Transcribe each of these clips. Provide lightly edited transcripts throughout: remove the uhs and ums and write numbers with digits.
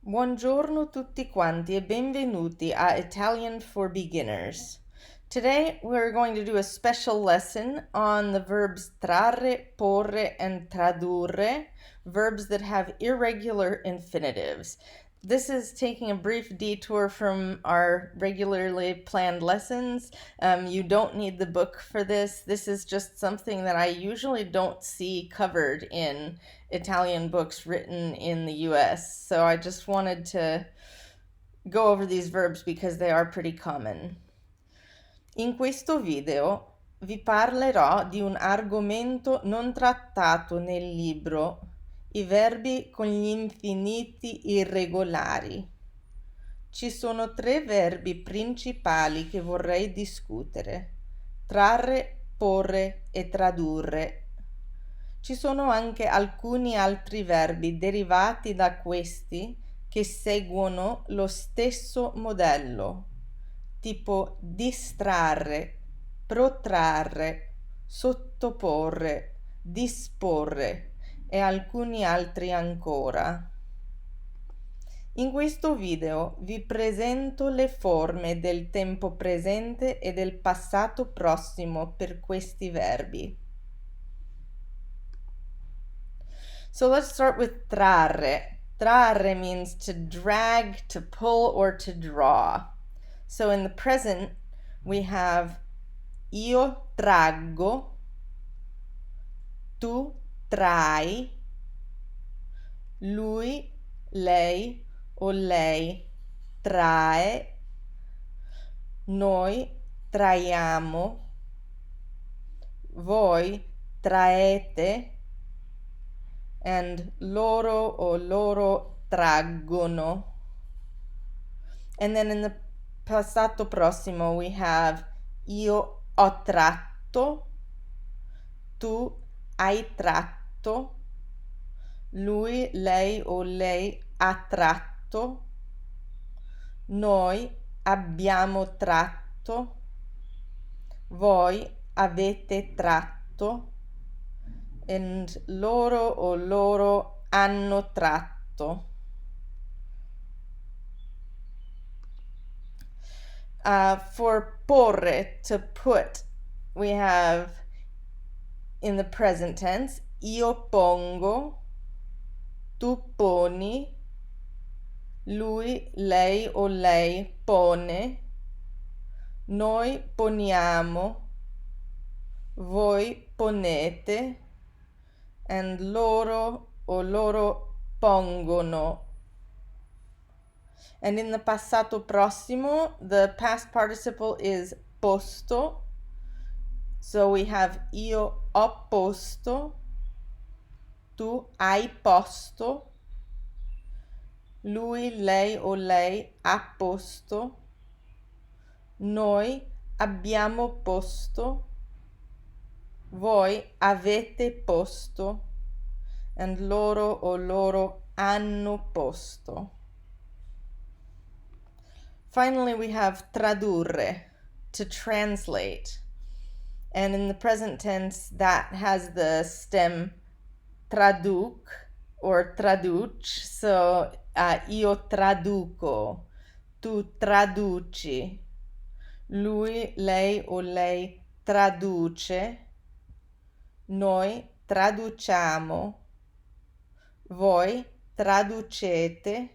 Buongiorno tutti quanti e benvenuti a Italian for Beginners. Today we're going to do a special lesson on the verbs trarre, porre, and tradurre, verbs that have irregular infinitives. This is taking a brief detour from our regularly planned lessons. You don't need the book for this. This is just something that I usually don't see covered in Italian books written in the US. So I just wanted to go over these verbs because they are pretty common. In questo video vi parlerò di un argomento non trattato nel libro, i verbi con gli infiniti irregolari. Ci sono tre verbi principali che vorrei discutere: trarre, porre e tradurre. Ci sono anche alcuni altri verbi derivati da questi che seguono lo stesso modello, tipo distrarre, protrarre, sottoporre, disporre e alcuni altri ancora. In questo video vi presento le forme del tempo presente e del passato prossimo per questi verbi. So let's start with trarre. Trarre means to drag, to pull, or to draw. So in the present, we have io traggo, tu trai, lui, lei o lei trae, noi traiamo, voi traete, and loro o loro traggono. And then in the passato prossimo we have io ho tratto, tu hai tratto, lui, lei o lei ha tratto, noi abbiamo tratto, voi avete tratto, and loro o loro hanno tratto. For porre, to put, we have in the present tense io pongo, tu poni, lui, lei o lei pone, noi poniamo, voi ponete, and loro o loro pongono. And in the passato prossimo, the past participle is posto. So we have io ho posto, tu hai posto, lui, lei o lei ha posto, noi abbiamo posto, voi avete posto, and loro o loro hanno posto. Finally, we have tradurre, to translate. And in the present tense, that has the stem traduc or traduc. So io traduco, tu traduci, lui, lei o lei traduce, noi traduciamo, voi traducete,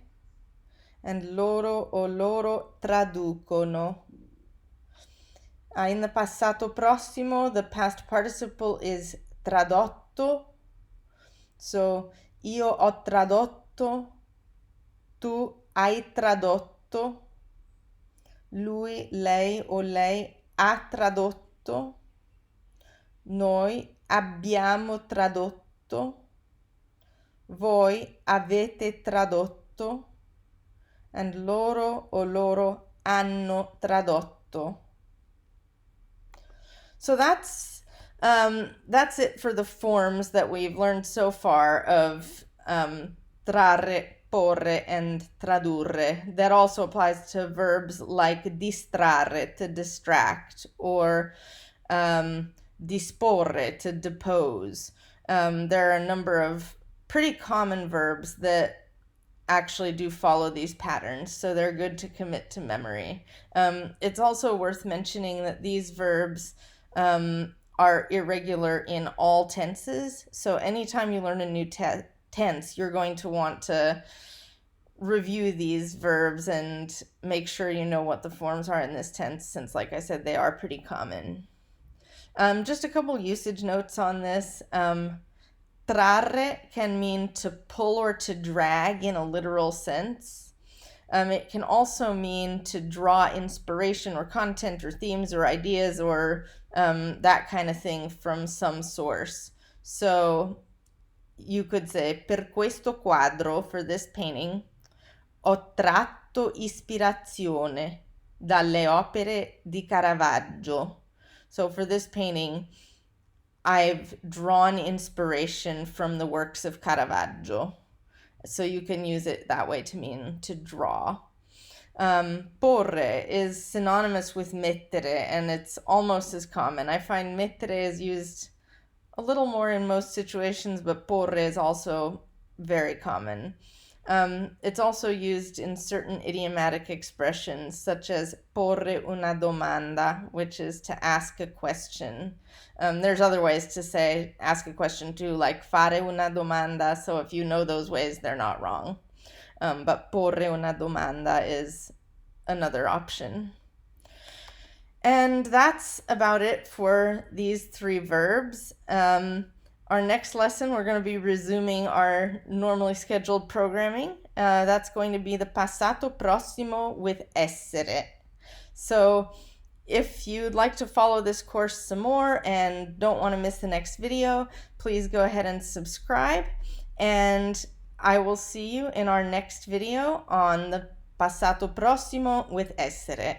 and loro o loro traducono. In the passato prossimo, the past participle is tradotto. So io ho tradotto, tu hai tradotto, lui, lei o lei ha tradotto, noi abbiamo tradotto, voi avete tradotto, and loro o loro hanno tradotto. So that's it for the forms that we've learned so far of trarre, porre, and tradurre. That also applies to verbs like distrarre, to distract, or disporre, to depose. There are a number of pretty common verbs that actually do follow these patterns, so they're good to commit to memory. It's also worth mentioning that these verbs are irregular in all tenses, so anytime you learn a new tense, you're going to want to review these verbs and make sure you know what the forms are in this tense, since, like I said, they are pretty common. Just a couple usage notes on this. Trarre can mean to pull or to drag in a literal sense. It can also mean to draw inspiration or content or themes or ideas or that kind of thing from some source. So you could say, per questo quadro, for this painting, ho tratto ispirazione dalle opere di Caravaggio. So for this painting, I've drawn inspiration from the works of Caravaggio. So you can use it that way to mean to draw. Porre is synonymous with mettere, and it's almost as common. I find mettere is used a little more in most situations, but porre is also very common. It's also used in certain idiomatic expressions, such as porre una domanda, which is to ask a question. There's other ways to say ask a question too, like fare una domanda, so if you know those ways, they're not wrong. But porre una domanda is another option. And that's about it for these 3 verbs. Our next lesson, we're going to be resuming our normally scheduled programming. That's going to be the passato prossimo with essere. So if you'd like to follow this course some more and don't want to miss the next video, please go ahead and subscribe. And I will see you in our next video on the passato prossimo with essere.